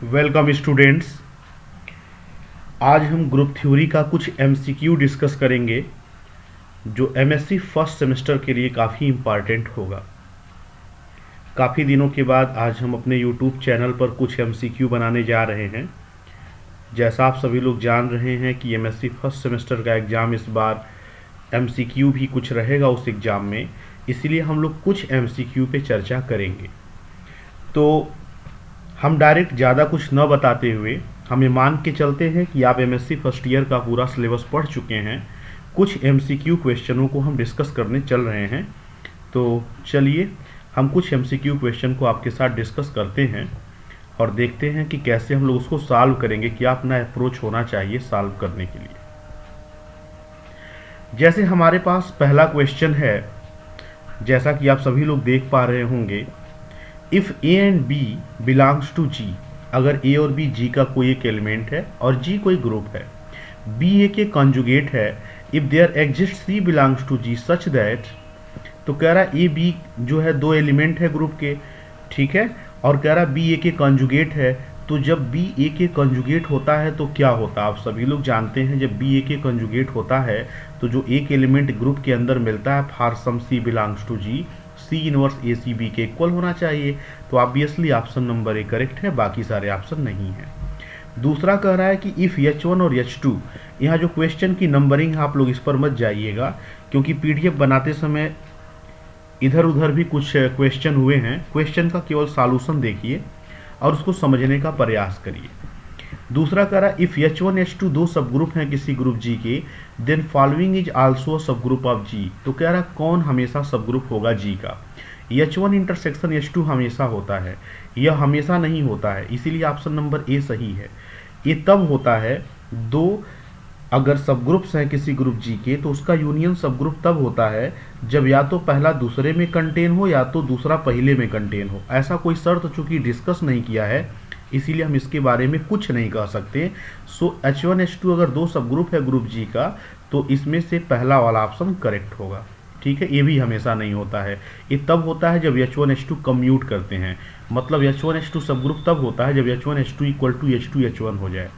Welcome students. आज हम group theory का कुछ एमसीक्यू डिस्कस करेंगे जो एमएससी फर्स्ट सेमेस्टर के लिए काफ़ी इम्पॉर्टेंट होगा। काफ़ी दिनों के बाद आज हम अपने यूट्यूब चैनल पर कुछ एमसीक्यू बनाने जा रहे हैं। जैसा आप सभी लोग जान रहे हैं कि एमएससी फर्स्ट सेमेस्टर का एग्ज़ाम इस बार एमसीक्यू भी कुछ रहेगा उस एग्ज़ाम में, इसलिए हम लोग कुछ एमसीक्यू पे चर्चा करेंगे। तो हम डायरेक्ट ज़्यादा कुछ न बताते हुए हमें मान के चलते हैं कि आप एमएससी फर्स्ट ईयर का पूरा सिलेबस पढ़ चुके हैं। कुछ एमसीक्यू क्वेश्चनों को हम डिस्कस करने चल रहे हैं। तो चलिए हम कुछ एमसीक्यू क्वेश्चन को आपके साथ डिस्कस करते हैं और देखते हैं कि कैसे हम लोग उसको सॉल्व करेंगे, क्या अपना अप्रोच होना चाहिए सॉल्व करने के लिए। जैसे हमारे पास पहला क्वेश्चन है, जैसा कि आप सभी लोग देख पा रहे होंगे, if A and B belongs to G, अगर ए और बी जी का कोई एक एलिमेंट है और जी कोई ग्रुप है, बी ए के कॉन्जुगेट है, if there exist C belongs to G such that, तो कह रहा ए बी जो है दो एलिमेंट है ग्रुप के, ठीक है, और कह रहा बी ए के कॉन्जुगेट है। तो जब बी ए के कॉन्जुगेट होता है तो क्या होता है, आप सभी लोग जानते हैं जब बी ए के कॉन्जुगेट होता है तो जो एक एलिमेंट ग्रुप के अंदर मिलता है for some C belongs to G, C inverse A C B के इक्वल होना चाहिए। तो obviously option number A correct है, बाकी सारे ऑप्शन नहीं है। दूसरा कह रहा है कि इफ़ H1 और H2, यहाँ जो क्वेश्चन की नंबरिंग है आप लोग इस पर मत जाइएगा, क्योंकि पीडीएफ बनाते समय इधर उधर भी कुछ क्वेश्चन हुए हैं। क्वेश्चन का केवल सॉल्यूशन देखिए और उसको समझने का प्रयास करिए। दूसरा कह रहा है इफ़ H1 H2 दो सब ग्रुप हैं किसी ग्रुप जी के, देन फॉलोइंग इज आल्सो सब ग्रुप ऑफ जी, तो कह रहा है कौन हमेशा सब ग्रुप होगा जी का। H1 इंटरसेक्शन H2 हमेशा होता है, यह हमेशा नहीं होता है, इसीलिए ऑप्शन नंबर ए सही है। ये तब होता है दो अगर सब ग्रुप्स हैं किसी ग्रुप जी के, तो उसका यूनियन सब ग्रुप तब होता है जब या तो पहला दूसरे में कंटेन हो या तो दूसरा पहले में कंटेन हो। ऐसा कोई शर्त चूंकि डिस्कस नहीं किया है इसीलिए हम इसके बारे में कुछ नहीं कह सकते। सो H1 H2 अगर दो सब ग्रुप है ग्रुप जी का तो इसमें से पहला वाला ऑप्शन करेक्ट होगा, ठीक है। ये भी हमेशा नहीं होता है, ये तब होता है जब H1 H2 कम्यूट करते हैं, मतलब H1 H2 सब ग्रुप तब होता है जब H1 H2 equal to H2 H1 हो जाए।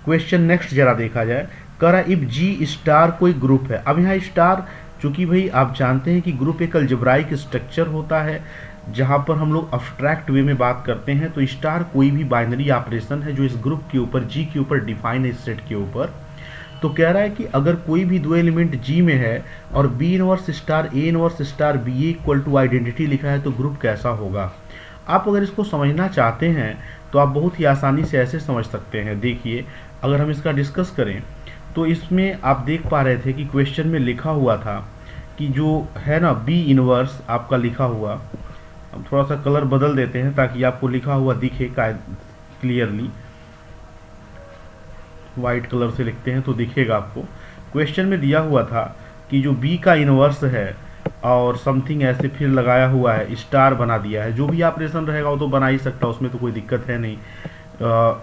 क्वेश्चन नेक्स्ट जरा देखा जाए, कह रहा इफ जी स्टार कोई ग्रुप है। अब यहाँ स्टार चूंकि भाई आप जानते हैं कि ग्रुप एक अलजेब्राइक स्ट्रक्चर होता है जहाँ पर हम लोग अब्स्ट्रैक्ट वे में बात करते हैं, तो स्टार कोई भी बाइनरी ऑपरेशन है जो इस ग्रुप के ऊपर जी के ऊपर डिफाइन है, इस सेट के ऊपर। तो कह रहा है कि अगर कोई भी दो एलिमेंट जी में है और B inverse star A inverse star B A equal to identity लिखा है तो ग्रुप कैसा होगा। आप अगर इसको समझना चाहते हैं तो आप बहुत ही आसानी से ऐसे समझ सकते हैं। देखिए अगर हम इसका डिस्कस करें तो इसमें आप देख पा रहे थे कि क्वेश्चन में लिखा हुआ था कि जो है ना बी इनवर्स आपका लिखा हुआ, हम थोड़ा सा कलर बदल देते हैं ताकि आपको लिखा हुआ दिखे क्लियरली। वाइट कलर से लिखते हैं तो दिखेगा आपको। क्वेश्चन में दिया हुआ था कि जो बी का इनवर्स है और समथिंग ऐसे फिर लगाया हुआ है, स्टार बना दिया है, जो भी ऑपरेशन रहेगा वो तो बना ही सकता है, उसमें तो कोई दिक्कत है नहीं।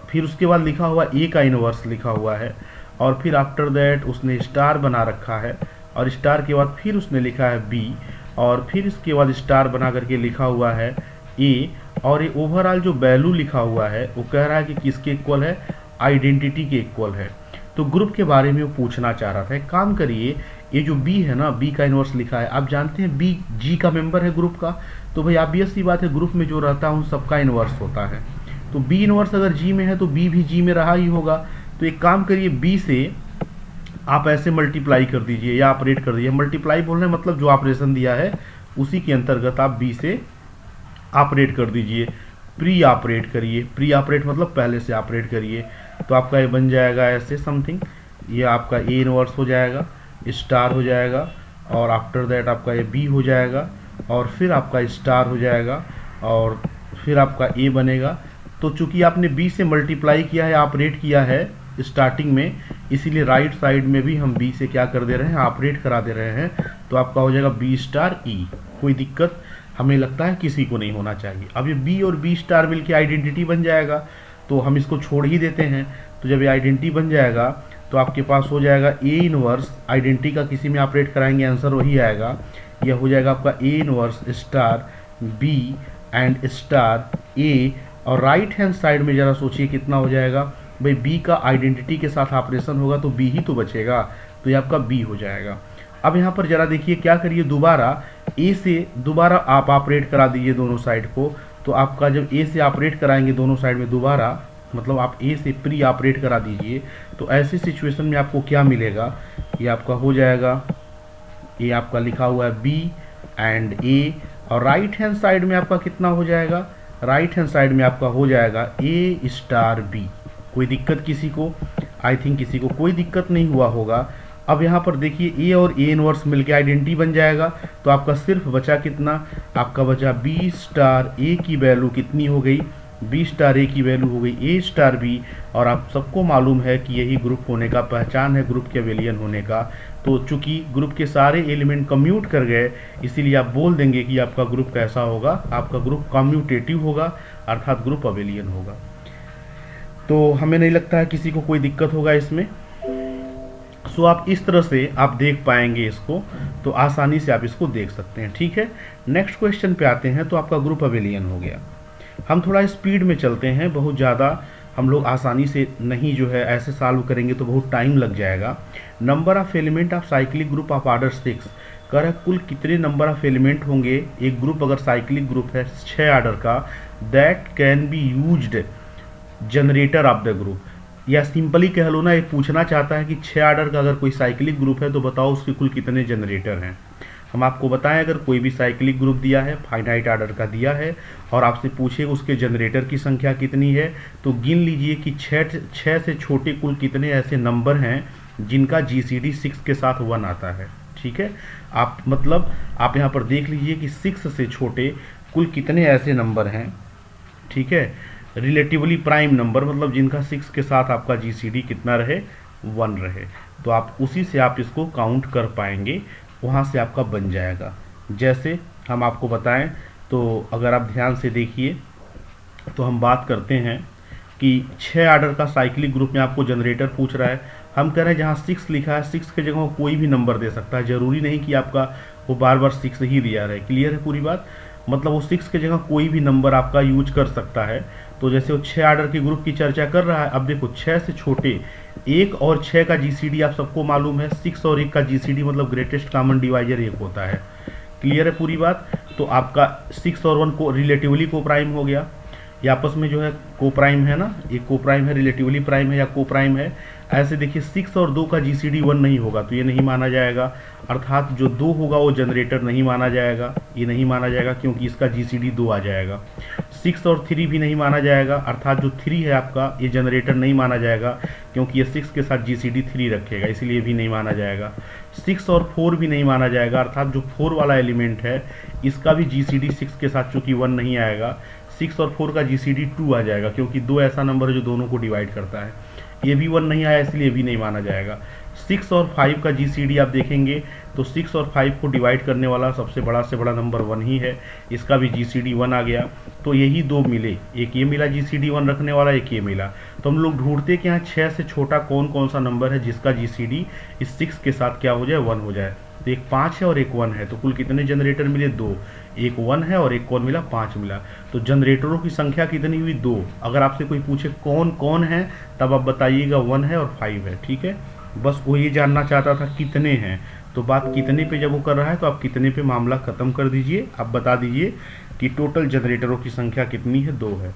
फिर उसके बाद लिखा हुआ ए का इनवर्स लिखा हुआ है और फिर आफ्टर दैट उसने स्टार बना रखा है और स्टार के बाद फिर उसने लिखा है बी और फिर इसके बाद स्टार बना करके लिखा हुआ है ए, और ये ओवरऑल जो वैल्यू लिखा हुआ है वो कह रहा है कि किसके इक्वल है, आइडेंटिटी के इक्वल है। तो ग्रुप के बारे में वो पूछना चाह रहा था। एक काम करिए, ये जो बी है ना, बी का इनवर्स लिखा है, आप जानते हैं बी जी का मेंबर है ग्रुप का, तो भाई ऑब्वियस सी बात है ग्रुप में जो रहता है उन सबका इनवर्स होता है। तो बी इनवर्स अगर जी में है तो बी भी जी में रहा ही होगा। तो एक काम करिए, बी से आप ऐसे मल्टीप्लाई कर दीजिए या ऑपरेट कर दीजिए। मल्टीप्लाई बोलने मतलब जो ऑपरेशन दिया है उसी के अंतर्गत आप बी से ऑपरेट कर दीजिए, प्री ऑपरेट करिए। प्री ऑपरेट मतलब पहले से ऑपरेट करिए, तो आपका ये बन जाएगा ऐसे समथिंग, ये आपका ए इनवर्स हो जाएगा, स्टार हो जाएगा और आफ्टर दैट आपका ये बी हो जाएगा और फिर आपका स्टार हो जाएगा और फिर आपका ए बनेगा। तो चूंकि आपने बी से मल्टीप्लाई किया है, ऑपरेट किया है स्टार्टिंग में, इसीलिए राइट साइड में भी हम बी से क्या कर दे रहे हैं, ऑपरेट करा दे रहे हैं। तो आपका हो जाएगा बी स्टार ई। कोई दिक्कत हमें लगता है किसी को नहीं होना चाहिए। अब ये बी और बी स्टार मिलकर आइडेंटिटी बन जाएगा, तो हम इसको छोड़ ही देते हैं। तो जब ये आइडेंटिटी बन जाएगा तो आपके पास हो जाएगा ए इनवर्स, आइडेंटिटी का किसी में ऑपरेट कराएंगे आंसर वही आएगा। यह हो जाएगा आपका A inverse star B and star A और राइट हैंड साइड में ज़रा सोचिए कितना हो जाएगा। भाई बी का आइडेंटिटी के साथ ऑपरेशन होगा तो बी ही तो बचेगा, तो ये आपका बी हो जाएगा। अब यहाँ पर ज़रा देखिए क्या करिए, दोबारा ए से दोबारा आप ऑपरेट करा दीजिए दोनों साइड को। तो आपका जब ए से ऑपरेट कराएंगे दोनों साइड में दोबारा, मतलब आप ए से प्री ऑपरेट करा दीजिए, तो ऐसी सिचुएशन में आपको क्या मिलेगा, ये आपका हो जाएगा, ये आपका लिखा हुआ है बी एंड ए। और राइट हैंड साइड में आपका कितना हो जाएगा, राइट हैंड साइड में आपका हो जाएगा ए स्टार बी। कोई दिक्कत किसी को? आई थिंक किसी को कोई दिक्कत नहीं हुआ होगा। अब यहाँ पर देखिए ए और ए इनवर्स मिलके आइडेंटिटी बन जाएगा, तो आपका सिर्फ बचा कितना, आपका बचा बी स्टार ए की वैल्यू कितनी हो गई, बी स्टार ए की वैल्यू हो गई ए स्टार बी। और आप सबको मालूम है कि यही ग्रुप होने का पहचान है, ग्रुप के अबेलियन होने का। तो चूंकि ग्रुप के सारे एलिमेंट कम्यूट कर गए, इसीलिए आप बोल देंगे कि आपका ग्रुप कैसा होगा, आपका ग्रुप कम्यूटेटिव होगा, अर्थात ग्रुप अबेलियन होगा। तो हमें नहीं लगता है किसी को कोई दिक्कत होगा इसमें। सो आप इस तरह से आप देख पाएंगे इसको, तो आसानी से आप इसको देख सकते हैं। ठीक है, नेक्स्ट क्वेश्चन पे आते हैं। तो आपका ग्रुप अबेलियन हो गया। हम थोड़ा स्पीड में चलते हैं, बहुत ज़्यादा हम लोग आसानी से नहीं जो है ऐसे सॉल्व करेंगे तो बहुत टाइम लग जाएगा। Number of element of cyclic group of order 6 कर है, कुल कितने नंबर ऑफ एलिमेंट होंगे एक ग्रुप, अगर साइक्लिक ग्रुप है 6 ऑर्डर का, that can be used generator off the group. या सिंपली कह लो ना, ये पूछना चाहता है कि 6 ऑर्डर का अगर कोई साइक्लिक ग्रुप है तो बताओ उसके कुल कितने जनरेटर हैं। हम आपको बताएं, अगर कोई भी साइक्लिक ग्रुप दिया है, फाइनाइट ऑर्डर का दिया है, और आपसे पूछे उसके जनरेटर की संख्या कितनी है, तो गिन लीजिए कि 6 से छोटे कुल कितने ऐसे नंबर हैं जिनका जीसीडी 6 के साथ 1 आता है। ठीक है, आप मतलब आप यहाँ पर देख लीजिए कि 6 से छोटे कुल कितने ऐसे नंबर हैं। ठीक है, रिलेटिवली प्राइम नंबर, मतलब जिनका 6 के साथ आपका जीसीडी कितना रहे, 1 रहे। तो आप उसी से आप इसको काउंट कर पाएंगे, वहाँ से आपका बन जाएगा। जैसे हम आपको बताएं, तो अगर आप ध्यान से देखिए तो हम बात करते हैं कि 6 ऑर्डर का साइक्लिक ग्रुप में आपको जनरेटर पूछ रहा है। हम कह रहे हैं जहाँ 6 लिखा है, 6 की जगह कोई भी नंबर दे सकता है, ज़रूरी नहीं कि आपका वो बार बार 6 ही दिया रहे। क्लियर है पूरी बात? मतलब वो 6 की जगह कोई भी नंबर आपका यूज कर सकता है। तो जैसे वो 6 ऑर्डर के ग्रुप की चर्चा कर रहा है, अब देखो 6 से छोटे 1 और 6 का जीसीडी आप सबको मालूम है, 6 और 1 का जीसीडी मतलब ग्रेटेस्ट कॉमन डिवाइजर 1 होता है। क्लियर है पूरी बात? तो आपका 6 और 1 को रिलेटिवली को प्राइम हो गया, ये आपस में जो है को प्राइम है ना, ये को प्राइम है, रिलेटिवली प्राइम है या को प्राइम है। ऐसे देखिए 6 और 2 का जीसीडी 1 नहीं होगा तो ये नहीं माना जाएगा, अर्थात जो 2 होगा वो जनरेटर नहीं माना जाएगा, ये नहीं माना जाएगा क्योंकि इसका जीसीडी 2 आ जाएगा। 6 और 3 भी नहीं माना जाएगा, अर्थात जो 3 है आपका ये जनरेटर नहीं माना जाएगा क्योंकि ये 6 के साथ जीसीडी 3 रखेगा, इसलिए भी नहीं माना जाएगा। 6 और 4 भी नहीं माना जाएगा, अर्थात जो 4 वाला एलिमेंट है इसका भी जीसीडी 6 के साथ चूंकि 1 नहीं आएगा, 6 और 4 का जीसीडी 2 आ जाएगा क्योंकि 2 ऐसा नंबर है जो दोनों को डिवाइड करता है। ये भी 1 नहीं आया इसलिए भी नहीं माना जाएगा। 6 और 5 का जीसीडी आप देखेंगे तो 6 और 5 को डिवाइड करने वाला सबसे बड़ा से बड़ा नंबर 1 ही है, इसका भी जीसीडी 1 आ गया। तो यही 2 मिले, एक ये मिला जीसीडी 1 रखने वाला, एक ये मिला। तो हम लोग ढूंढते कि यहाँ 6 से छोटा कौन कौन सा नंबर है जिसका जीसीडी इस 6 के साथ क्या हो जाए, 1 हो जाए। तो एक 5 है और एक 1 है, तो कुल कितने जनरेटर मिले, 2। एक 1 है और एक कौन मिला, 5 मिला। तो जनरेटरों की संख्या कितनी हुई, 2। अगर आपसे कोई पूछे कौन कौन है तब आप बताइएगा 1 है और 5 है। ठीक है, बस वो ये जानना चाहता था कितने हैं, तो बात कितने पे जब वो कर रहा है तो आप कितने पे मामला खत्म कर दीजिए, आप बता दीजिए कि टोटल जनरेटरों की संख्या कितनी है, 2 है।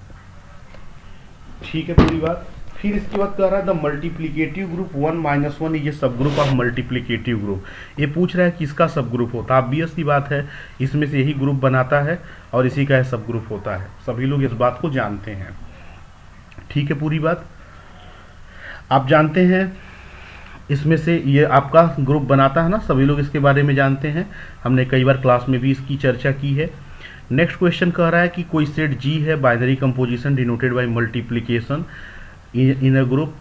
ठीक है पूरी बात। फिर इसके बाद कह रहा है द मल्टीप्लिकेटिव ग्रुप 1 - 1 ये सब ग्रुप ऑफ मल्टीप्लिकेटिव ग्रुप। ये पूछ रहा है किसका सब ग्रुप होता है, ऑब्वियस सी बात है इसमें से यही ग्रुप बनाता है और इसी का सब ग्रुप होता है, सभी लोग इस बात को जानते हैं। ठीक है पूरी बात, आप जानते हैं इसमें से ये आपका ग्रुप बनाता है ना, सभी लोग इसके बारे में जानते हैं, हमने कई बार क्लास में भी इसकी चर्चा की है। नेक्स्ट क्वेश्चन कह रहा है कि कोई सेट जी है, binary composition denoted by multiplication in a group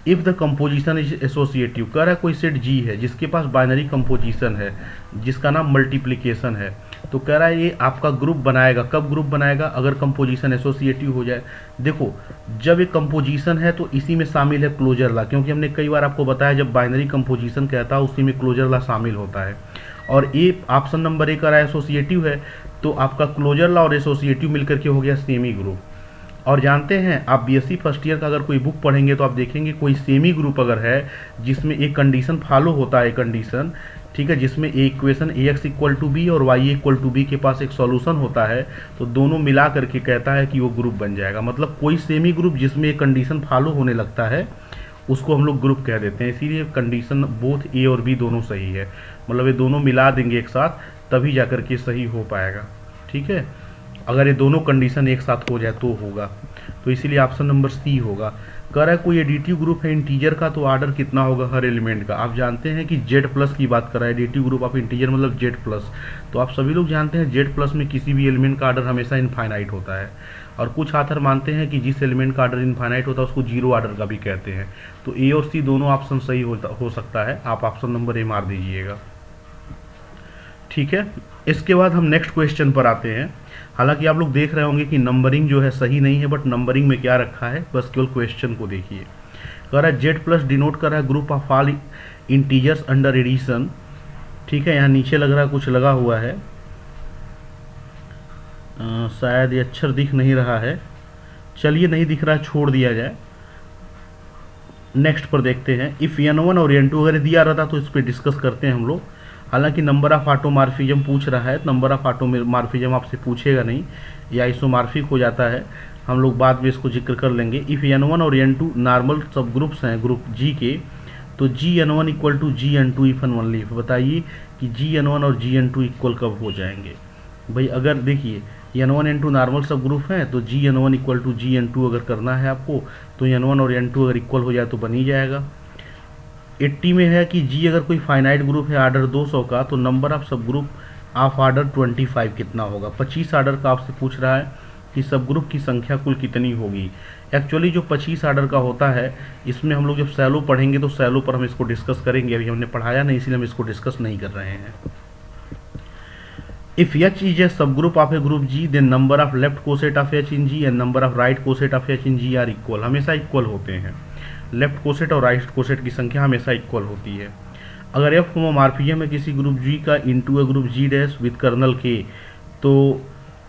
if the composition is associative. कह रहा है कोई सेट जी है जिसके पास बाइनरी कंपोजिशन है जिसका नाम मल्टीप्लिकेशन है, तो कह रहा है ये आपका ग्रुप बनाएगा। कब ग्रुप बनाएगा, अगर कंपोजिशन एसोसिएटिव हो जाए। देखो जब एक कंपोजिशन है तो इसी में शामिल है क्लोजर लॉ, क्योंकि हमने कई बार आपको बताया जब बाइनरी कंपोजिशन कहता है उसी में क्लोजर लॉ शामिल होता है। और ये ऑप्शन नंबर 1 कह रहा है एसोसिएटिव है, तो आपका क्लोजर लॉ और एसोसिएटिव मिलकर के हो गया सेमी ग्रुप। और जानते हैं आप बीएससी फर्स्ट ईयर का अगर कोई बुक पढ़ेंगे तो आप देखेंगे कोई सेमी ग्रुप अगर है जिसमें एक कंडीशन फॉलो होता है, कंडीशन, ठीक है, जिसमें A equation A X equal to B और वाई इक्वल टू बी के पास एक सॉल्यूशन होता है, तो दोनों मिला करके कहता है कि वो ग्रुप बन जाएगा। मतलब कोई सेमी ग्रुप जिसमें एक कंडीशन फॉलो होने लगता है उसको हम लोग ग्रुप कह देते हैं। इसीलिए कंडीशन बोथ ए और बी दोनों सही है, मतलब ये दोनों मिला देंगे एक साथ तभी जाकर के सही हो पाएगा, ठीक है। अगर ये दोनों कंडीशन एक साथ हो जाए तो होगा, तो इसीलिए ऑप्शन नंबर सी होगा। कह रहा है कोई एडिटिव ग्रुप है इंटीजर का तो ऑर्डर कितना होगा हर एलिमेंट का। आप जानते हैं कि जेड प्लस की बात कर रहा है, एडिटिव ग्रुप ऑफ इंटीजर मतलब जेड प्लस, तो आप सभी लोग जानते हैं जेड प्लस में किसी भी एलिमेंट का ऑर्डर हमेशा इनफाइनाइट होता है। और कुछ ऑथर मानते हैं कि जिस एलिमेंट का ऑर्डर इनफाइनाइट होता है उसको जीरो ऑर्डर का भी कहते हैं। तो ए और सी दोनों ऑप्शन सही हो सकता है, आप ऑप्शन नंबर ए मार दीजिएगा, ठीक है। इसके बाद हम नेक्स्ट क्वेश्चन पर आते हैं। हालांकि आप लोग देख रहे होंगे कि नंबरिंग जो है सही नहीं है, बट नंबरिंग में क्या रखा है बस केवल क्वेश्चन को देखिए। कह रहा है जेड प्लस डिनोट कर रहा है group of all integers under addition, ठीक है। यहाँ नीचे लग रहा है कुछ लगा हुआ है, शायद ये अक्षर दिख नहीं रहा है, चलिए नहीं दिख रहा है छोड़ दिया जाए, नेक्स्ट पर देखते हैं। इफ़ n1 और n2 अगर दिया रहता तो इस पर डिस्कस करते हैं हम लोग। हालांकि नंबर ऑफ ऑटोमार्फिज्म पूछ रहा है, नंबर ऑफ ऑटोमार्फिज्म आपसे पूछेगा नहीं, या आइसोमार्फिक हो जाता है, हम लोग बाद में इसको जिक्र कर लेंगे। इफ़ n1 और n2 नॉर्मल सब ग्रुप्स हैं ग्रुप जी के, तो gn1 equal to gn2 if and only if. बताइए कि gn1 और gn2 इक्वल कब हो जाएंगे भाई। अगर देखिए n1 n2 नॉर्मल सब ग्रुप हैं तो gn1 इक्वल टू gn2 अगर करना है आपको तो n1 और n2 अगर इक्वल हो जाए तो बन ही जाएगा। 80 में है कि g अगर कोई फाइनाइट ग्रुप है ऑर्डर 200 का तो नंबर ऑफ सब ग्रुप ऑफ ऑर्डर 25 कितना होगा। 25 ऑर्डर का आपसे पूछ रहा है कि सब ग्रुप की संख्या कुल कितनी होगी। एक्चुअली जो 25 ऑर्डर का होता है इसमें हम लोग जब सैलो पढ़ेंगे तो सैलो पर हम इसको डिस्कस करेंगे, अभी हमने पढ़ाया नहीं इसलिए हम इसको डिस्कस नहीं कर रहे हैं। If H is a subgroup of a group G, then number of left coset of H in G and number of right coset of H in G are equal। हमेशा इक्वल होते हैं, left coset और right coset की संख्या हमेशा equal होती है। अगर F होमोमॉर्फिज्म है किसी ग्रुप G का into a group G dash with kernel K, तो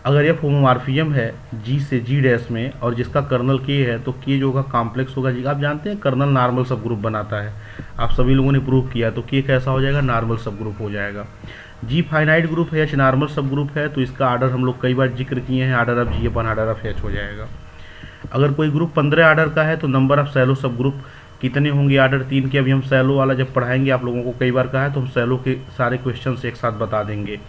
अगर F होमोमॉर्फिज्म है G से G डैश में और जिसका कर्नल K है तो K जो होगा कॉम्प्लेक्स होगा G। आप जानते हैं कर्नल नॉर्मल सब ग्रुप बनाता है, आप सभी लोगों ने प्रूव किया, तो K कैसा हो जाएगा नॉर्मल सब ग्रुप हो जाएगा। G फाइनाइट ग्रुप है, H नॉर्मल सब ग्रुप है, तो इसका ऑर्डर हम लोग कई बार जिक्र किए हैं, order of G upon order of H हो जाएगा। अगर कोई ग्रुप 15 ऑर्डर का है तो नंबर ऑफ सैलो सब ग्रुप कितने होंगे ऑर्डर 3 के। अभी हम सैलो वाला जब पढ़ाएंगे आप लोगों को कई बार कहा है तो हम सैलो के सारे क्वेश्चन एक साथ बता देंगे,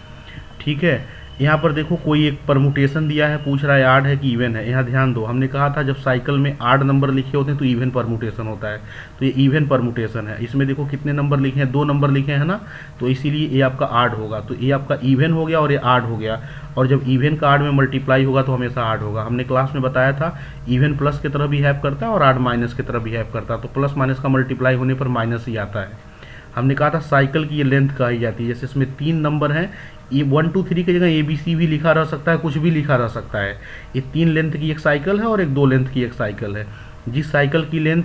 ठीक है। यहाँ पर देखो कोई एक परमुटेशन दिया है, पूछ रहा है आड है कि इवन है। यहाँ ध्यान दो, हमने कहा था जब साइकिल में आड नंबर लिखे होते हैं तो इवन परमुटेशन होता है, तो ये इवन परमुटेशन है। इसमें देखो कितने नंबर लिखे हैं, 2 नंबर लिखे हैं ना, तो इसीलिए ये आपका आड होगा। तो ये आपका इवन हो गया और ये आड हो गया, और जब इवन का आड में मल्टीप्लाई होगा तो हमेशा आड होगा। हमने क्लास में बताया था इवन प्लस की तरह बिहेव करता है और आड माइनस की तरह बिहेव करता है, तो प्लस माइनस का मल्टीप्लाई होने पर माइनस ही आता है। हमने कहा था साइकिल की ये लेंथ कही जाती है, जैसे इसमें 3 नंबर हैं, ये 1 2 3 की जगह ABC भी लिखा रह सकता है, कुछ भी लिखा रह सकता है। ये 3 लेंथ की एक साइकिल है और एक 2 लेंथ की एक साइकिल है। जिस साइकिल की लेंथ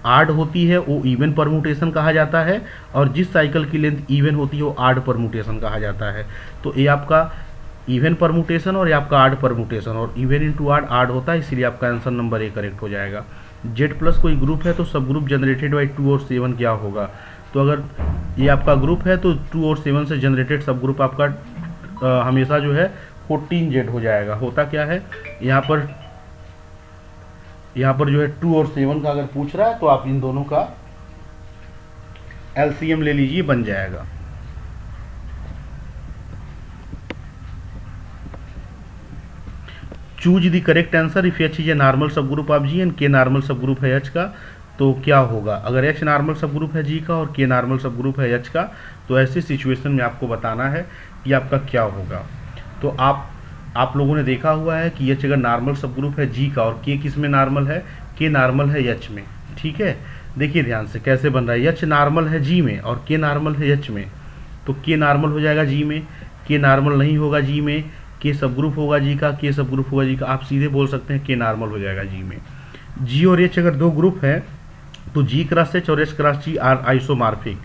आड होती है वो इवन परमुटेशन कहा जाता है, और जिस साइकिल की लेंथ इवन होती है वो आड परमुटेशन कहा जाता है। तो ये आपका इवन परमुटेशन और ये आपका आड परमुटेशन, और इवन इंटू आड आड होता है, इसलिए आपका आंसर नंबर ए करेक्ट हो जाएगा। जेड प्लस कोई ग्रुप है तो सब ग्रुप जनरेटेड बाई 2 और 7 क्या होगा। तो अगर ये आपका ग्रुप है तो 2 और 7 से जनरेटेड सब ग्रुप आपका हमेशा जो है 14 जेड हो जाएगा। होता क्या है यहाँ पर जो है 2 और 7 का अगर पूछ रहा है तो आप इन दोनों का एलसीएम ले लीजिए, बन जाएगा। Choose the correct answer if H is a normal सब group of G and K normal सब ग्रुप है H का, तो क्या होगा। अगर H नॉर्मल सब ग्रुप है G का और K नॉर्मल सब ग्रुप है H का, तो ऐसी सिचुएशन में आपको बताना है कि आपका क्या होगा। तो आप लोगों ने देखा हुआ है कि H अगर नॉर्मल सब ग्रुप है G का और K किस में नॉर्मल है, K नॉर्मल है H में, ठीक है। देखिए ध्यान से कैसे बन रहा है, H नॉर्मल है G में और K नॉर्मल है H में, तो K नॉर्मल हो जाएगा G में, K नॉर्मल नहीं होगा G में, K सब ग्रुप होगा G का, K सब ग्रुप होगा G का। आप सीधे बोल सकते हैं K नॉर्मल हो जाएगा G में। G और H अगर 2 ग्रुप है तो G क्रॉस H और H क्रॉस G आर आइसोमार्फिक।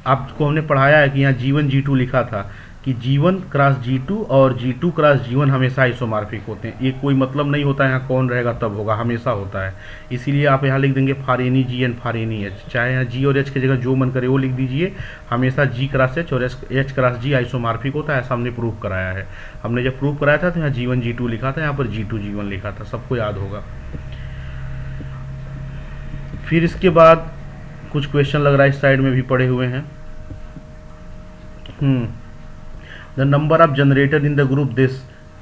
आपको हमने पढ़ाया है कि यहाँ G1 G2 लिखा था, कि G1 क्रॉस G2 और G2 क्रॉस G1 हमेशा आइसोमॉर्फिक होते हैं। ये कोई मतलब नहीं होता है यहाँ कौन रहेगा तब होगा, हमेशा होता है। इसीलिए आप यहाँ लिख देंगे for any G and for any H, चाहे यहाँ G और H की जगह जो मन करे वो लिख दीजिए। हमेशा G क्रॉस H और H क्रॉस G आइसोमॉर्फिक होता है, ऐसा हमने प्रूव कराया है। हमने जब प्रूव कराया था तो यहाँ G1 G2 लिखा था, यहाँ पर G2 G1 लिखा था, सबको याद होगा। फिर इसके बाद कुछ क्वेश्चन लग रहा है इस साइड में भी पड़े हुए हैं। The number of generator in the group this,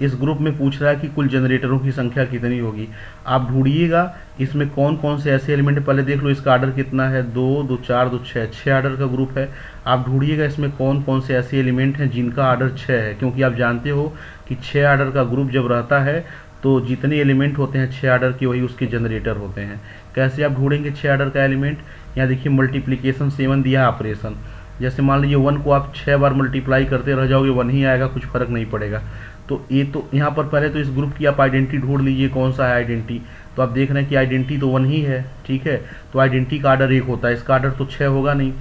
इस ग्रुप में पूछ रहा है कि कुल जनरेटरों की संख्या कितनी होगी। आप ढूंढिएगा इसमें कौन कौन से ऐसे एलिमेंट, पहले देख लो इसका आर्डर कितना है, 2 2 4 2 6, 6 आर्डर का ग्रुप है। आप ढूंढिएगा इसमें कौन कौन से ऐसे एलिमेंट हैं जिनका आर्डर 6 है, क्योंकि आप जानते हो कि 6 आर्डर का ग्रुप जब रहता है तो जितने एलिमेंट होते हैं 6 आर्डर के वही उसके जनरेटर होते हैं। कैसे आप ढूंढेंगे 6 आर्डर का एलिमेंट, यहाँ देखिए मल्टीप्लीकेशन 7 दिया है ऑपरेशन। जैसे मान लीजिए 1 को आप 6 बार मल्टीप्लाई करते रह जाओगे 1 ही आएगा, कुछ फर्क नहीं पड़ेगा। तो ये तो यहाँ पर पहले तो इस ग्रुप की आप आइडेंटिटी ढूंढ लीजिए कौन सा है आइडेंटिटी। तो आप देख रहे हैं कि आइडेंटिटी तो 1 ही है, ठीक है। तो आइडेंटिटी का आर्डर 1 होता है, इसका आर्डर तो 6 होगा नहीं।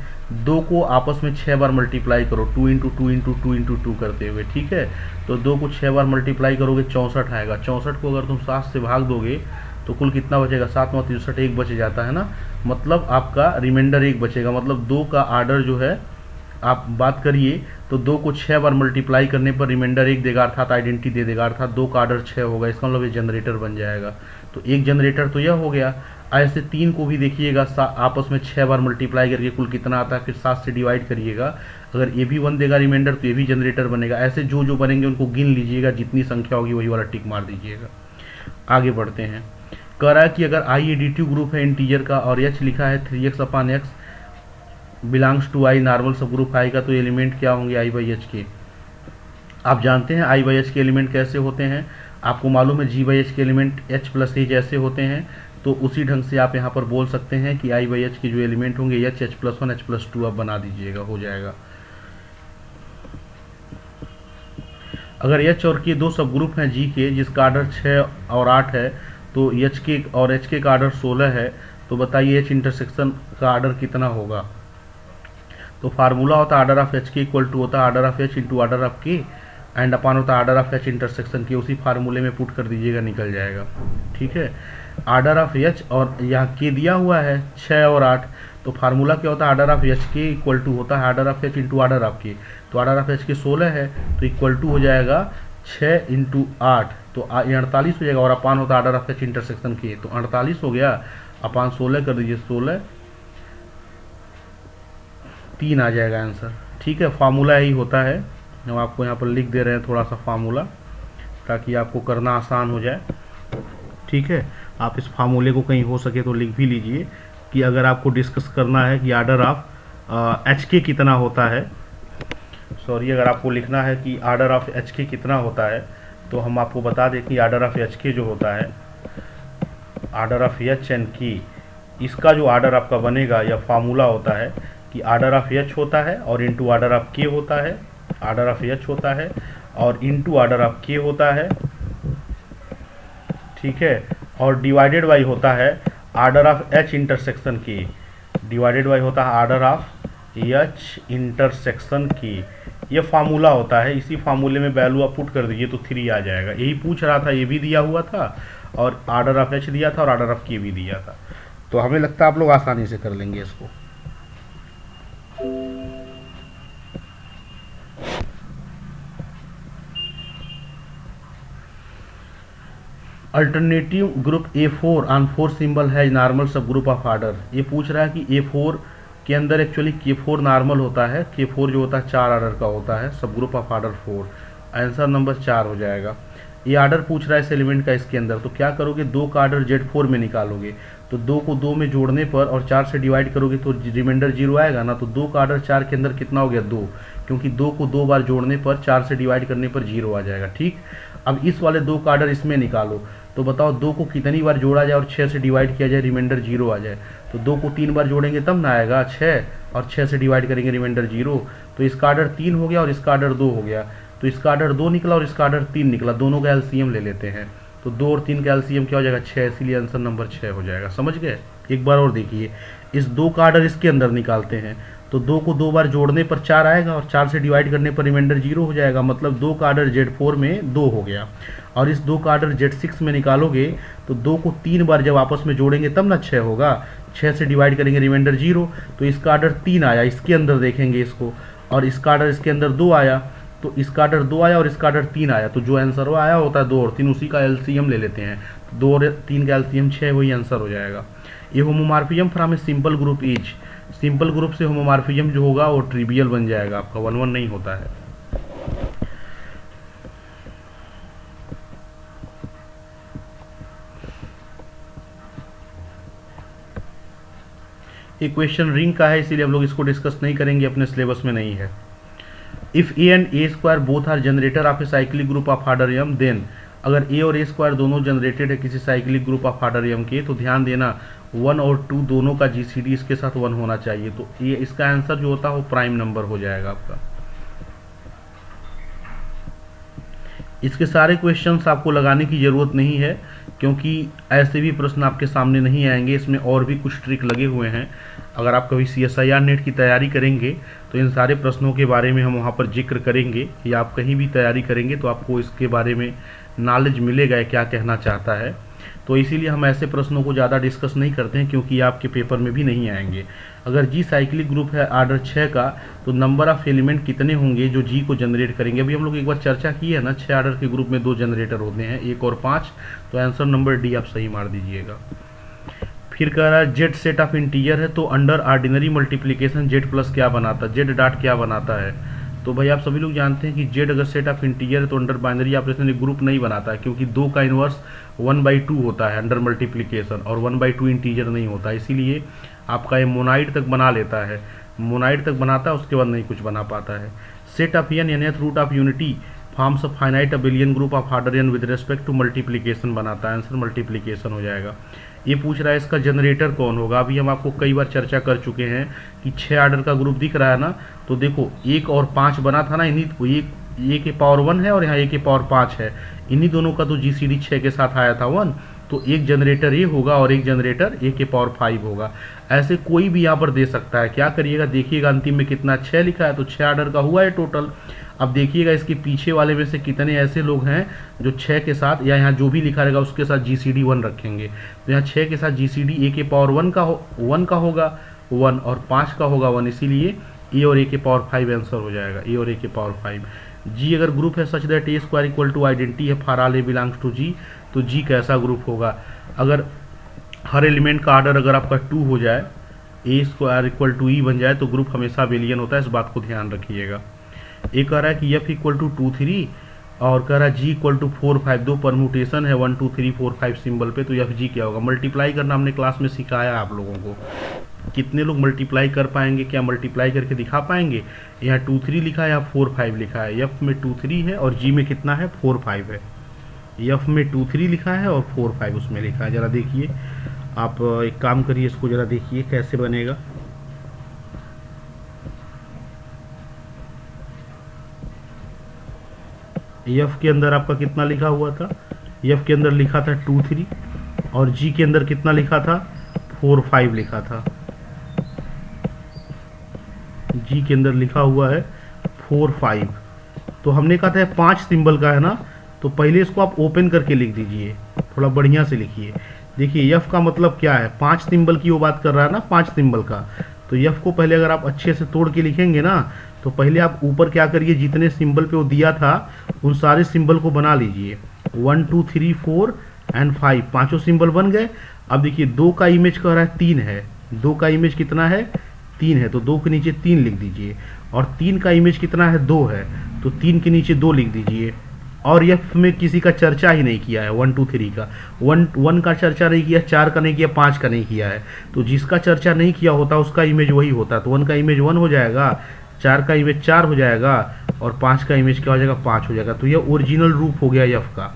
2 को आपस में 6 बार मल्टीप्लाई करो, 2 × 2 × 2 × 2 करते हुए, ठीक है। तो 2 को 6 बार मल्टीप्लाई करोगे 64 आएगा। 64 को अगर तुम 7 से भाग दोगे तो कुल कितना बचेगा, 7 × 63, 1 बच जाता है ना, मतलब आपका रिमाइंडर 1 बचेगा। मतलब 2 का आर्डर जो है आप बात करिए तो 2 को 6 बार मल्टीप्लाई करने पर रिमाइंडर 1 देगा, अर्थात आइडेंटिटी दे देगा, अर्थात 2 का आर्डर 6 होगा। इसका मतलब ये जनरेटर बन जाएगा। तो एक जनरेटर तो यह हो गया। ऐसे 3 को भी देखिएगा आपस में 6 बार मल्टीप्लाई करके कुल कितना आता है, फिर 7 से डिवाइड करिएगा। अगर ये भी 1 देगा रिमाइंडर तो ये भी जनरेटर बनेगा। ऐसे जो जो बनेंगे उनको गिन लीजिएगा, जितनी संख्या होगी वही वाला टिक मार दीजिएगा। आगे बढ़ते हैं। कह रहा है कि अगर आई एडिटिव ग्रुप है इंटीजर का और H लिखा है 3x/x belongs to I normal सब ग्रुप आई का, तो एलिमेंट क्या होंगे I/H के। आप जानते हैं I/H के एलिमेंट कैसे होते हैं, आपको मालूम है G/H के एलिमेंट H + A जैसे होते हैं। तो उसी ढंग से आप यहाँ पर बोल सकते हैं कि I/H के जो एलिमेंट होंगे H, H+1, H+2 आप बना दीजिएगा, हो जाएगा। अगर H और K 2 सब ग्रुप हैं G के जिसका आर्डर 6 और 8 है, तो H के और H के का आर्डर 16 है, तो बताइए H इंटरसेक्शन का आर्डर कितना होगा। तो फार्मूला होता है आर्डर ऑफ H के इक्वल टू होता है order of H into order of K and अपन होता है आर्डर ऑफ H इंटरसेक्शन के। उसी फार्मूले में पुट कर दीजिएगा, निकल जाएगा, ठीक है। आर्डर ऑफ H और यहाँ K दिया हुआ है 6 और 8, तो फार्मूला क्या होता है आर्डर ऑफ H के इक्वल टू होता है order of H into order of K। तो आर्डर ऑफ H के 16 है तो इक्वल टू हो जाएगा 6 × 8, तो ये 48 हो जाएगा। और अपान होता है आर्डर ऑफ H इंटरसेक्शन के, तो 48 हो गया, अपान 16 कर दीजिए, 16 3 आ जाएगा आंसर, ठीक है। फार्मूला यही होता है, हम आपको यहाँ पर लिख दे रहे हैं थोड़ा सा फार्मूला ताकि आपको करना आसान हो जाए, ठीक है। आप इस फार्मूले को कहीं हो सके तो लिख भी लीजिए कि अगर आपको डिस्कस करना है कि आर्डर ऑफ HK कितना होता है, सॉरी, अगर आपको लिखना है कि आर्डर ऑफ HK कितना होता है, तो हम आपको बता दें कि आर्डर ऑफ HK जो होता है, order of H and K, इसका जो आर्डर आपका बनेगा या फार्मूला होता है कि आर्डर ऑफ H होता है और इंटू आर्डर ऑफ K होता है, आर्डर ऑफ H होता है और इंटू आर्डर ऑफ K होता है, ठीक है। और डिवाइडेड बाई होता है order of H intersection K, divided by होता है order of H intersection K। ये फार्मूला होता है, इसी फार्मूले में वैल्यू आप पुट कर दीजिए तो 3 आ जाएगा। यही पूछ रहा था, ये भी दिया हुआ था और आर्डर ऑफ H दिया था और आर्डर ऑफ K भी दिया था, तो हमें लगता है आप लोग आसानी से कर लेंगे इसको। Alternative group A4 on 4 symbol है नॉर्मल सब ग्रुप ऑफ आर्डर। ये पूछ रहा है कि A4 के अंदर एक्चुअली K4 नॉर्मल होता है, K4 जो होता है 4 आर्डर का होता है, सब group of order 4, answer number 4 हो जाएगा। ये आर्डर पूछ रहा है इस एलिमेंट का इसके अंदर, तो क्या करोगे 2 का आर्डर Z4 में निकालोगे, तो 2 को 2 में जोड़ने पर और 4 से डिवाइड करोगे तो रिमाइंडर 0 आएगा ना। तो 2 का आर्डर 4 के अंदर कितना हो गया 2, क्योंकि 2 को 2 बार जोड़ने पर 4 से डिवाइड करने पर 0 आ जाएगा, ठीक। अब इस वाले 2 का आर्डर इसमें निकालो, तो बताओ 2 को कितनी बार जोड़ा जाए और 6 से डिवाइड किया जाए रिमाइंडर 0 आ जाए। तो 2 को 3 बार जोड़ेंगे तब ना आएगा 6, और 6 से डिवाइड करेंगे रिमाइंडर 0, तो इसका आर्डर 3 हो गया और इसका आर्डर 2 हो गया। तो इसका आर्डर 2 निकला और इसका आर्डर 3 निकला, दोनों का एलसीएम ले लेते हैं, तो 2 और 3 का एलसीएम क्या हो जाएगा 6, इसीलिए आंसर नंबर 6 हो जाएगा। समझ गए। एक बार और देखिए, इस 2 का आर्डर इसके अंदर निकालते हैं, तो 2 को 2 बार जोड़ने पर 4 आएगा और 4 से डिवाइड करने पर रिमाइंडर 0 हो जाएगा, मतलब 2 का आर्डर Z4 में 2 हो गया। और इस 2 का आर्डर Z6 में निकालोगे तो 2 को 3 बार जब आपस में जोड़ेंगे तब ना 6 होगा, 6 से डिवाइड करेंगे रिमाइंडर 0, तो इसका आर्डर 3 आया, इसके अंदर देखेंगे इसको, और इसका आर्डर इसके अंदर 2 आया, तो इसका आर्डर 2 आया और इसका आर्डर 3 आया, तो जो आंसर आया होता है 2 और 3, उसी का एलसीएम ले लेते हैं, 2 और 3 का एलसीएम 6, वही आंसर हो जाएगा। ये homomorphism from a simple group is, simple group से होमोमॉर्फिज्म जो होगा वो ट्रिवियल बन जाएगा आपका, 1 1 नहीं होता है। ये क्वेश्चन रिंग का है, इसीलिए हम लोग इसको डिस्कस नहीं करेंगे, अपने सिलेबस में नहीं है। If A and A square both are generator of a cyclic group of order m, then अगर ए और ए स्क्वायर दोनों जनरेटेड है किसी cyclic group of order m के, तो ध्यान देना 1 और 2 दोनों का जीसीडी इसके साथ 1 होना चाहिए, तो ये इसका आंसर जो होता है वो प्राइम नंबर हो जाएगा आपका। इसके सारे क्वेश्चंस आपको लगाने की ज़रूरत नहीं है, क्योंकि ऐसे भी प्रश्न आपके सामने नहीं आएंगे, इसमें और भी कुछ ट्रिक लगे हुए हैं। अगर आप कभी CSIR नेट की तैयारी करेंगे तो इन सारे प्रश्नों के बारे में हम वहाँ पर जिक्र करेंगे, या आप कहीं भी तैयारी करेंगे तो आपको इसके बारे में नॉलेज मिलेगा क्या कहना चाहता है। तो इसीलिए हम ऐसे प्रश्नों को ज़्यादा डिस्कस नहीं करते हैं, क्योंकि आपके पेपर में भी नहीं आएंगे। अगर जी साइक्लिक ग्रुप है ऑर्डर 6 का, तो नंबर ऑफ एलिमेंट कितने होंगे जो जी को जनरेट करेंगे। अभी हम लोग एक बार चर्चा की है ना, 6 ऑर्डर के ग्रुप में 2 जनरेटर होते हैं, 1 और 5, तो आंसर नंबर डी आप सही मार दीजिएगा। फिर कह रहा है जेड सेट ऑफ इंटीजर है, तो under ordinary multiplication Z plus क्या बनाता है, जेड डॉट क्या बनाता है। तो भाई आप सभी लोग जानते हैं कि जेड अगर सेट ऑफ इंटीजर है तो अंडर बाइनरी ऑपरेशन एक ग्रुप नहीं बनाता है, क्योंकि 2 का इनवर्स 1/2 होता है अंडर मल्टीप्लिकेशन, और 1/2 इंटीजर नहीं होता, इसीलिए आपका ये मोनाइड तक बना लेता है, मोनाइड तक बनाता है, उसके बाद नहीं कुछ बना पाता है। Set of N nth root of unity forms of finite abelian group of order N with respect to multiplication बनाता है, आंसर मल्टीप्लिकेशन हो जाएगा। ये पूछ रहा है इसका जनरेटर कौन होगा। अभी हम आपको कई बार चर्चा कर चुके हैं कि 6 ऑर्डर का ग्रुप दिख रहा है ना, तो देखो 1 और 5 बना था ना, इन्हीं ए के पावर 1 है और यहाँ ए के पावर 5 है, इन्हीं दोनों का तो जीसीडी 6 के साथ आया था 1, तो एक जनरेटर ए होगा और एक जनरेटर ए के पावर 5 होगा। ऐसे कोई भी यहाँ पर दे सकता है। क्या करिएगा, देखिएगा अंतिम में कितना 6 लिखा है, तो 6 ऑर्डर का हुआ है टोटल। अब देखिएगा इसके पीछे वाले में से कितने ऐसे लोग हैं जो 6 के साथ, या यहाँ जो भी लिखा रहेगा उसके साथ जीसीडी 1 रखेंगे, तो यहाँ 6 के साथ जीसीडी ए के पावर 1 का होगा 1 और 5 का होगा 1, इसीलिए ए और ए के पावर 5 आंसर हो जाएगा, ए और ए के पावर 5। जी अगर ग्रुप है such that A square equal to identity है for all A belongs to G, तो जी कैसा ग्रुप होगा। अगर हर एलिमेंट का आर्डर अगर आपका 2 हो जाए, ए स्क्वायर इक्वल टू ई बन जाए, तो ग्रुप हमेशा अबेलियन होता है, इस बात को ध्यान रखिएगा। एक कह रहा है कि एफ इक्वल टू 2 3 और कह रहा है जी इक्वल टू 4 5, 2 परमुटेशन है 1 2 3 4 5 सिंबल पे, तो एफ जी क्या होगा। मल्टीप्लाई करना हमने क्लास में सिखाया आप लोगों को, कितने लोग मल्टीप्लाई कर पाएंगे, क्या मल्टीप्लाई करके दिखा पाएंगे। यहाँ 2 3 लिखा है, यहाँ 4 5 लिखा है, एफ में 2 3 है और जी में कितना है 4 5 है। एफ में 2 3 लिखा है और 4 5 उसमें लिखा है। ज़रा देखिए आप एक काम करिए, इसको ज़रा देखिए कैसे बनेगा। एफ के अंदर आपका कितना लिखा हुआ था, एफ के अंदर लिखा था 2 3 और जी के अंदर कितना लिखा था 4 5 लिखा था। जी के अंदर लिखा हुआ है 4 5, तो हमने कहा था 5 सिंबल का है ना, तो पहले इसको आप ओपन करके लिख दीजिए, थोड़ा बढ़िया से लिखिए। देखिए एफ का मतलब क्या है, 5 सिंबल की वो बात कर रहा है ना, 5 सिंबल का, तो एफ को पहले अगर आप अच्छे से तोड़ के लिखेंगे ना, तो पहले आप ऊपर क्या करिए, जितने सिंबल पे वो दिया था उन सारे सिंबल को बना लीजिए, 1 2 3 4 एंड 5, पांचों सिंबल बन गए। अब देखिए 2 का इमेज कह रहा है 3 है, 2 का इमेज कितना है 3 है, तो 2 के नीचे 3 लिख दीजिए, और 3 का इमेज कितना है 2 है, तो 3 के नीचे 2 लिख दीजिए। और एफ में किसी का चर्चा ही नहीं किया है, 1 2 3 का, 1 का चर्चा नहीं किया, 4 का नहीं किया, 5 का नहीं किया है, तो जिसका चर्चा नहीं किया होता उसका इमेज वही होता, तो 1 का इमेज 1 हो जाएगा, 4 का इमेज 4 हो जाएगा, और 5 का इमेज क्या हो जाएगा 5 हो जाएगा। तो यह ओरिजिनल रूप हो गया एफ का।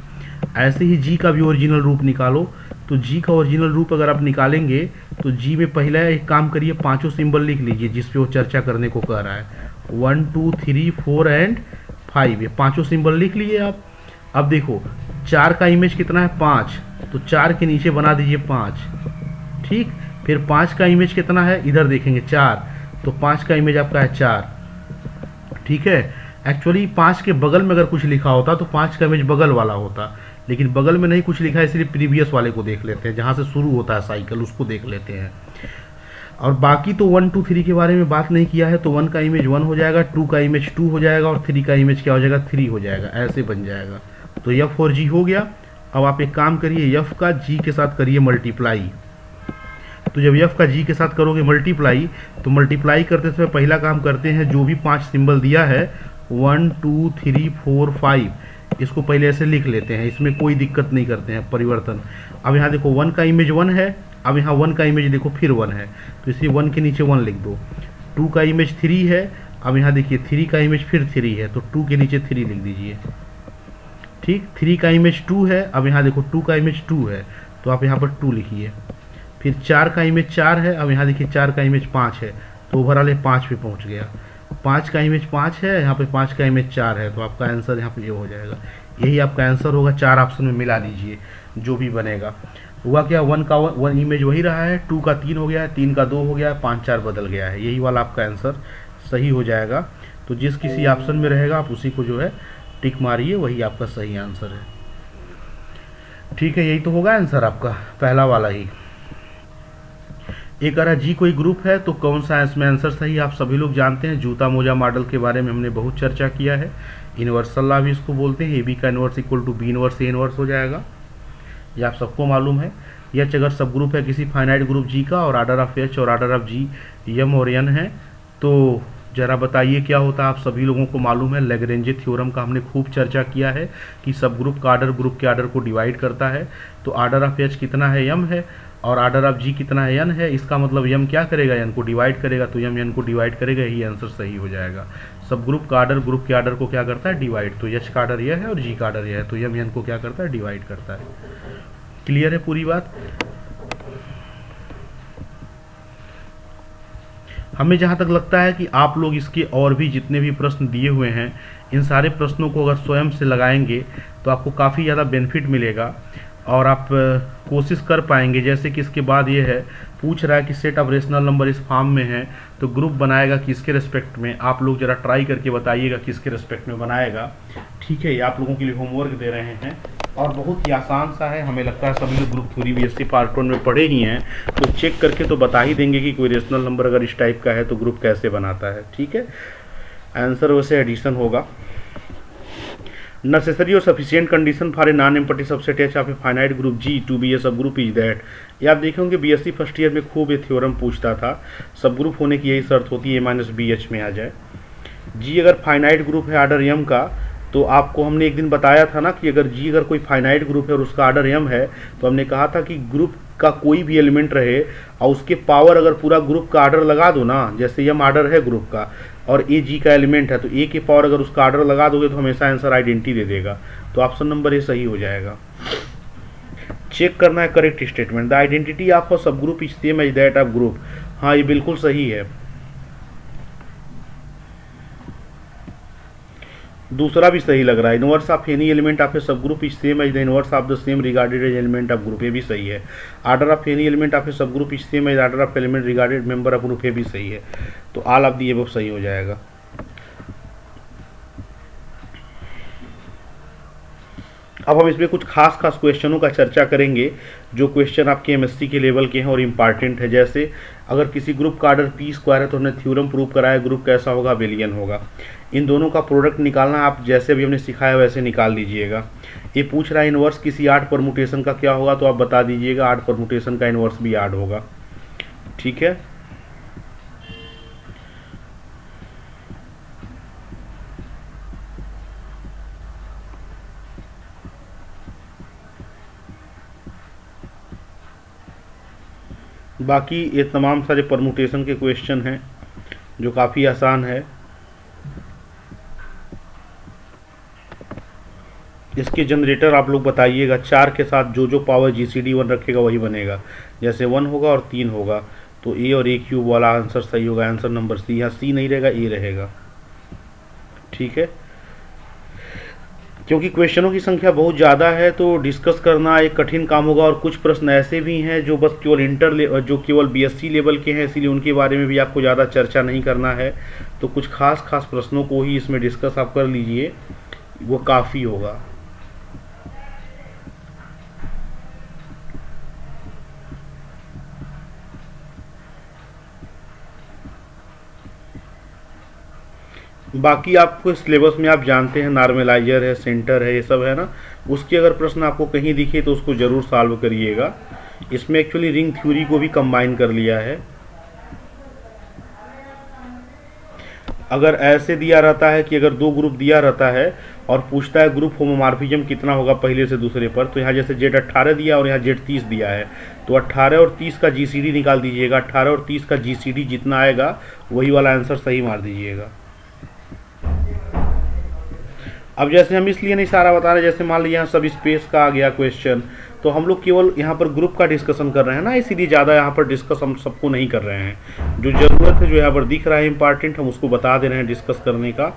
ऐसे ही जी का भी ओरिजिनल रूप निकालो, तो जी का ओरिजिनल रूप अगर आप निकालेंगे तो जी में पहला एक काम करिए, पांचों सिंबल लिख लीजिए जिस पे वो चर्चा करने को कह रहा है, 1 2 3 4 एंड 5, ये पांचों सिंबल लिख लिए आप। अब देखो 4 का इमेज कितना है 5, तो 4 के नीचे बना दीजिए 5, ठीक। फिर 5 का इमेज कितना है, इधर देखेंगे 4, तो 5 का इमेज आपका है 4। ठीक है, एक्चुअली 5 के बगल में अगर कुछ लिखा होता तो 5 का इमेज बगल वाला होता, लेकिन बगल में नहीं कुछ लिखा है, इसलिए प्रीवियस वाले को देख लेते हैं, जहाँ से शुरू होता है साइकिल उसको देख लेते हैं। और बाकी तो 1 2 3 के बारे में बात नहीं किया है, तो 1 का इमेज 1 हो जाएगा, 2 का इमेज 2 हो जाएगा और 3 का इमेज क्या हो जाएगा, 3 हो जाएगा, ऐसे बन जाएगा। तो F और G हो गया। अब आप एक काम करिए, F का G के साथ करिए मल्टीप्लाई। तो जब F का G के साथ करोगे मल्टीप्लाई, तो मल्टीप्लाई करते समय पहला काम करते हैं, जो भी 5 सिंबल दिया है 1 2 3 4 5, इसको पहले ऐसे लिख लेते हैं, इसमें कोई दिक्कत नहीं करते हैं परिवर्तन। अब यहाँ देखो 1 का इमेज 1 है, अब यहाँ 1 का इमेज देखो फिर 1 है, तो इसलिए 1 के नीचे 1 लिख दो। 2 का इमेज 3 है, अब यहाँ देखिए 3 का इमेज फिर 3 है, तो 2 के नीचे 3 लिख दीजिए। ठीक, 3 का इमेज 2 है, अब यहाँ देखो 2 का इमेज 2 है, तो आप यहाँ पर 2 लिखिए। फिर 4 का इमेज 4 है, अब यहाँ देखिए 4 का इमेज 5 है, तो ओवरऑल 5 पे पहुँच गया। 5 का इमेज 5 है, यहाँ पे 5 का इमेज 4 है, तो आपका आंसर यहाँ पे ये हो जाएगा। यही आपका आंसर होगा। 4 ऑप्शन में मिला लीजिए जो भी बनेगा। हुआ क्या, 1 का 1 इमेज वही रहा है, 2 का 3 हो गया है, 3 का 2 हो गया है, 5 4 बदल गया है। यही वाला आपका आंसर सही हो जाएगा। तो जिस किसी ऑप्शन में रहेगा आप उसी को जो है टिक मारिए, वही आपका सही आंसर है। ठीक है, यही तो होगा आंसर आपका, पहला वाला ही। एक अगर जी कोई ग्रुप है तो कौन सा इसमें आंसर सही, आप सभी लोग जानते हैं। जूता मोजा मॉडल के बारे में हमने बहुत चर्चा किया है। इन्वर्सल लॉ भी इसको बोलते हैं। ए बी का inverse equal to B inverse A inverse हो जाएगा, ये आप सबको मालूम है। एच अगर सब ग्रुप है किसी फाइनाइट ग्रुप जी का और आर्डर ऑफ एच और आर्डर ऑफ जी एम और एन है, तो जरा बताइए क्या होता है। आप सभी लोगों को मालूम है, लैग्रेंजे थ्योरम का हमने खूब चर्चा किया है कि सब ग्रुप का आर्डर ग्रुप के आर्डर को डिवाइड करता है। तो आर्डर ऑफ एच कितना है, एम है, और आर्डर ऑफ जी कितना है, एन है। इसका मतलब एम क्या करेगा, एन को डिवाइड करेगा, तो एम एन को डिवाइड करेगा, यही आंसर सही हो जाएगा। सब ग्रुप का आर्डर ग्रुप के आर्डर को क्या करता है, डिवाइड। तो एच का आर्डर यह है और जी का आर्डर यह है, तो एम एन को क्या करता है, डिवाइड करता है। क्लियर है पूरी बात। हमें जहाँ तक लगता है कि आप लोग इसके और भी जितने भी प्रश्न दिए हुए हैं, इन सारे प्रश्नों को अगर स्वयं से लगाएंगे तो आपको काफ़ी ज़्यादा बेनिफिट मिलेगा और आप कोशिश कर पाएंगे। जैसे कि इसके बाद ये है, पूछ रहा है कि सेट ऑफ रेशनल नंबर इस फॉर्म में है, तो ग्रुप बनाएगा किसके रिस्पेक्ट में। आप लोग जरा ट्राई करके बताइएगा किसके रिस्पेक्ट में बनाएगा। ठीक है, ये आप लोगों के लिए होमवर्क दे रहे हैं और बहुत ही आसान सा है। हमें लगता है सभी लोग ग्रुप थ्योरी बीएससी पार्ट 1 में पढ़े ही हैं, तो चेक करके तो बता ही देंगे कि कोई रेशनल नंबर अगर इस टाइप का है तो ग्रुप कैसे बनाता है। ठीक है, आंसर वैसे एडिशन होगा। necessary और sufficient condition for a non-empty subset H of a finite group G to be a subgroup is that। ये आप देखे होंगे बीएससी फर्स्ट ईयर में खूब ये थ्योरम पूछता था। सब ग्रुप होने की यही शर्त होती है, ए माइनस बी एच में आ जाए। जी अगर फाइनाइट ग्रुप है आर्डर एम का, तो आपको हमने एक दिन बताया था ना कि अगर जी अगर कोई फाइनाइट ग्रुप है और उसका आर्डर एम है, तो हमने कहा था कि ग्रुप का कोई भी एलिमेंट रहे और उसके पावर अगर पूरा ग्रुप का आर्डर लगा दो ना, जैसे एम आर्डर है ग्रुप का और ए जी का एलिमेंट है, तो ए के पावर अगर उसका आर्डर लगा दोगे तो हमेशा आंसर आइडेंटिटी दे देगा। तो ऑप्शन नंबर ए सही हो जाएगा। चेक करना है correct statement. The identity of a subgroup is same as that of group. हाँ, ये बिल्कुल सही है। दूसरा भी सही लग रहा है, inverse of any element of a subgroup is same as the inverse of the same regarded as element of group. ये भी सही है। Order of any element of a subgroup is same as order of element regarded member of group. ये भी सही है। तो all of the above सही हो जाएगा। अब हम इसमें कुछ खास क्वेश्चनों का चर्चा करेंगे, जो क्वेश्चन आपके एमएससी के लेवल के हैं और इम्पॉर्टेंट है। जैसे अगर किसी ग्रुप का आर्डर पी स्क्वायर है तो हमने थ्योरम प्रूव कराया, ग्रुप कैसा होगा, बेलियन होगा। इन दोनों का प्रोडक्ट निकालना आप जैसे भी हमने सिखाया वैसे निकाल दीजिएगा। ये पूछ रहा है इनवर्स किसी 8 परमुटेशन का क्या होगा, तो आप बता दीजिएगा 8 परमुटेशन का इनवर्स भी 8 होगा। ठीक है, बाकी ये तमाम सारे परमुटेशन के क्वेश्चन हैं जो काफ़ी आसान है। इसके जनरेटर आप लोग बताइएगा। 4 के साथ जो जो पावर जीसीडी 1 रखेगा वही बनेगा। जैसे 1 होगा और 3 होगा, तो ए और ए क्यूब वाला आंसर सही होगा। Answer number C. यहाँ सी नहीं रहेगा, ए रहेगा। ठीक है, क्योंकि क्वेश्चनों की संख्या बहुत ज़्यादा है तो डिस्कस करना एक कठिन काम होगा, और कुछ प्रश्न ऐसे भी हैं जो बस केवल जो केवल बीएससी लेवल के हैं, इसीलिए उनके बारे में भी आपको ज़्यादा चर्चा नहीं करना है। तो कुछ खास खास प्रश्नों को ही इसमें डिस्कस आप कर लीजिए, वो काफ़ी होगा। बाकी आपको सिलेबस में आप जानते हैं नॉर्मलाइजर है, सेंटर है, ये सब है ना। उसके अगर प्रश्न आपको कहीं दिखे तो उसको ज़रूर सॉल्व करिएगा। इसमें एक्चुअली रिंग थ्योरी को भी कंबाइन कर लिया है। अगर ऐसे दिया रहता है कि अगर दो ग्रुप दिया रहता है और पूछता है ग्रुप होमोमॉर्फिज्म कितना होगा पहले से दूसरे पर, तो यहाँ जैसे Z18 दिया और यहाँ Z30 दिया है, तो 18 और 30 का GCD निकाल दीजिएगा। 18 और 30 का GCD जितना आएगा वही वाला आंसर सही मार दीजिएगा। अब जैसे हम इसलिए नहीं सारा बता रहे, जैसे मान लीजिए यहाँ सब स्पेस का आ गया क्वेश्चन, तो हम लोग केवल यहाँ पर ग्रुप का डिस्कशन कर रहे हैं ना, इसीलिए ज़्यादा यहाँ पर डिस्कस हम सबको नहीं कर रहे हैं। जो ज़रूरत है, जो यहाँ पर दिख रहा है इंपॉर्टेंट, हम उसको बता दे रहे हैं डिस्कस करने का।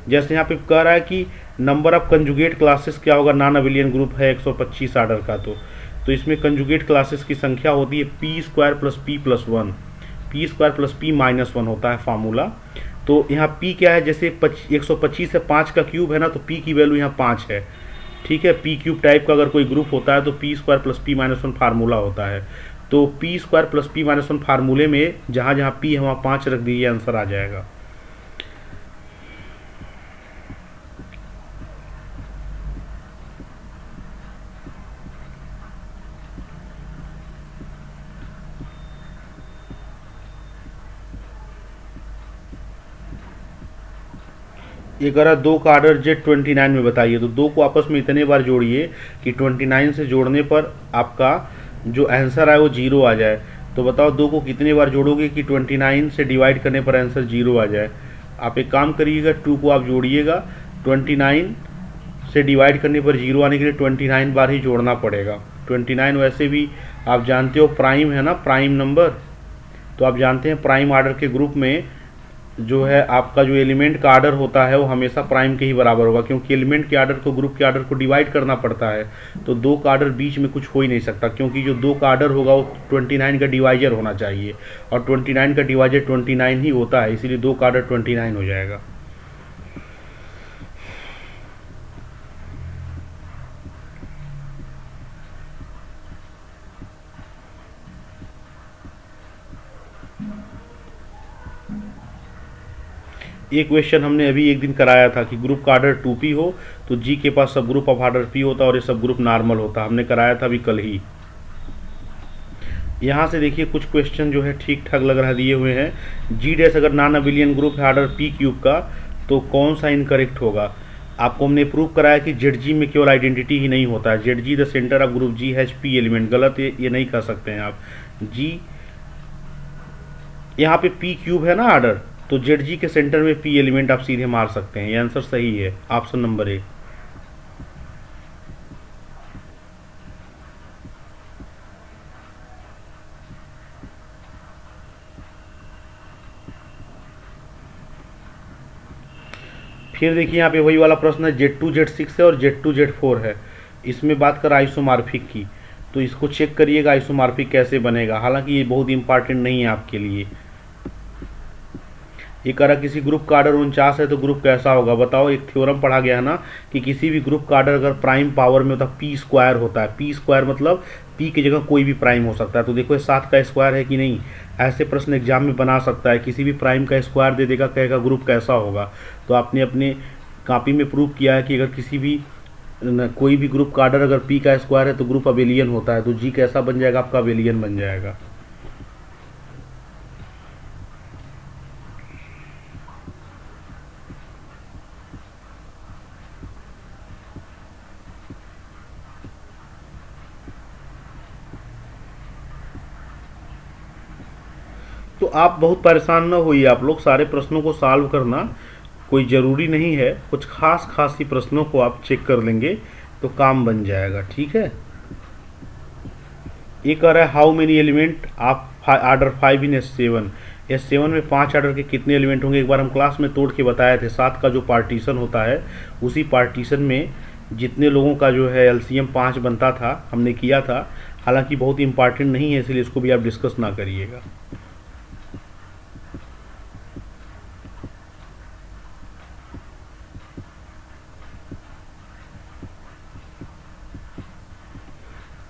जैसे यहाँ पे कह रहा है कि नंबर ऑफ कंजुगेट क्लासेस क्या होगा, नॉन अबिलियन ग्रुप है 125 आर्डर का, तो इसमें कंजुगेट क्लासेस की संख्या होती है p² + p+1, p² + p-1 होता है फार्मूला। तो यहाँ p क्या है, जैसे 125 है, 5 का क्यूब है ना, तो p की वैल्यू यहाँ 5 है। ठीक है, p³ टाइप का अगर कोई ग्रुप होता है तो p² + p-1 फार्मूला होता है। तो p² + p-1 फार्मूले में जहाँ जहाँ p है वहाँ 5 रख दीजिए, आंसर आ जाएगा। ये करा दो का ऑर्डर Z29 में बताइए, तो दो को आपस में इतने बार जोड़िए कि 29 से जोड़ने पर आपका जो आंसर आए वो 0 आ जाए। तो बताओ दो को कितने बार जोड़ोगे कि 29 से डिवाइड करने पर आंसर 0 आ जाए। आप एक काम करिएगा, 2 को आप जोड़िएगा, 29 से डिवाइड करने पर 0 आने के लिए 29 बार ही जोड़ना पड़ेगा। 29 वैसे भी आप जानते हो प्राइम है ना, प्राइम नंबर। तो आप जानते हैं प्राइम आर्डर के ग्रुप में जो है आपका जो एलिमेंट का आर्डर होता है वो हमेशा प्राइम के ही बराबर होगा, क्योंकि एलिमेंट के आर्डर को ग्रुप के आर्डर को डिवाइड करना पड़ता है। तो दो का आर्डर बीच में कुछ हो ही नहीं सकता, क्योंकि जो दो का आर्डर होगा वो 29 का डिवाइजर होना चाहिए, और 29 का डिवाइजर 29 ही होता है, इसीलिए दो का आर्डर 29 हो जाएगा। ये क्वेश्चन हमने अभी एक दिन कराया था कि ग्रुप का आर्डर 2p हो तो जी के पास सब ग्रुप ऑफ आर्डर p होता और ये सब ग्रुप नॉर्मल होता, हमने कराया था अभी कल ही। यहाँ से देखिए कुछ क्वेश्चन जो है ठीक ठाक लग रहा दिए हुए हैं। G' अगर नॉन अबिलियन ग्रुप है आर्डर p³ का तो कौन सा इनकरेक्ट होगा। आपको हमने प्रूव कराया कि ZG में केवल आइडेंटिटी ही नहीं होता है, ZG the centre of group G has p element. गलत, ये नहीं कर सकते हैं आप। G यहाँ पे p³ है ना आर्डर, तो ZG के सेंटर में p एलिमेंट आप सीधे मार सकते हैं। ये आंसर सही है, ऑप्शन नंबर ए। फिर देखिए यहाँ पे वही वाला प्रश्न है, Z2 Z6 है और Z2 Z4 है। इसमें बात कर आइसोमॉर्फिक की, तो इसको चेक करिएगा आइसोमॉर्फिक कैसे बनेगा। हालांकि ये बहुत इंपॉर्टेंट नहीं है आपके लिए। ये कह रहा किसी ग्रुप का आर्डर 49 है तो ग्रुप कैसा होगा। बताओ, एक थ्योरम पढ़ा गया है ना कि किसी भी ग्रुप का आर्डर अगर प्राइम पावर में होता है p² होता है। p² मतलब p की जगह कोई भी प्राइम हो सकता है। तो देखो ये 7 का स्क्वायर है कि नहीं, ऐसे प्रश्न एग्जाम में बना सकता है। किसी भी प्राइम का स्क्वायर दे देगा, कहेगा ग्रुप कैसा होगा। तो आपने अपने कॉपी में प्रूव किया है कि अगर किसी भी कोई भी ग्रुप का आर्डर अगर p का स्क्वायर है तो ग्रुप अबेलियन होता है। तो जी कैसा बन जाएगा, आपका अबेलियन बन जाएगा। तो आप बहुत परेशान ना होइए, आप लोग सारे प्रश्नों को सॉल्व करना कोई ज़रूरी नहीं है। कुछ खास ही प्रश्नों को आप चेक कर लेंगे तो काम बन जाएगा। ठीक है, ये कह रहा है हाउ मेनी एलिमेंट आप आर्डर 5 इन S7। S7 में 5 आर्डर के कितने एलिमेंट होंगे। एक बार हम क्लास में तोड़ के बताए थे, 7 का जो पार्टीशन होता है उसी पार्टीशन में जितने लोगों का जो है एलसीएम 5 बनता था हमने किया था, हालांकि बहुत इंपॉर्टेंट नहीं है, इसलिए इसको भी आप डिस्कस ना करिएगा।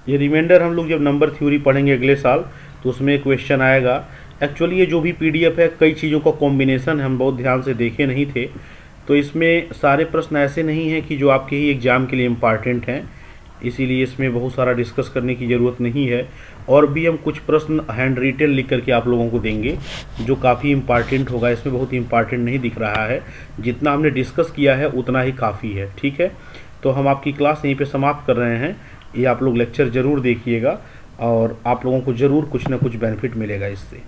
ये रिमाइंडर हम लोग जब नंबर थ्योरी पढ़ेंगे अगले साल तो उसमें क्वेश्चन आएगा। एक्चुअली ये जो भी पीडीएफ है कई चीज़ों का कॉम्बिनेशन है, हम बहुत ध्यान से देखे नहीं थे, तो इसमें सारे प्रश्न ऐसे नहीं हैं कि जो आपके ही एग्ज़ाम के लिए इम्पॉर्टेंट हैं, इसीलिए इसमें बहुत सारा डिस्कस करने की ज़रूरत नहीं है। और भी हम कुछ प्रश्न हैंड रिटेन लिख करके आप लोगों को देंगे जो काफ़ी इम्पॉर्टेंट होगा, इसमें बहुत इम्पॉर्टेंट नहीं दिख रहा है, जितना हमने डिस्कस किया है उतना ही काफ़ी है। ठीक है, तो हम आपकी क्लास यहीं पे समाप्त कर रहे हैं। ये आप लोग लेक्चर ज़रूर देखिएगा और आप लोगों को ज़रूर कुछ ना कुछ बेनिफिट मिलेगा इससे।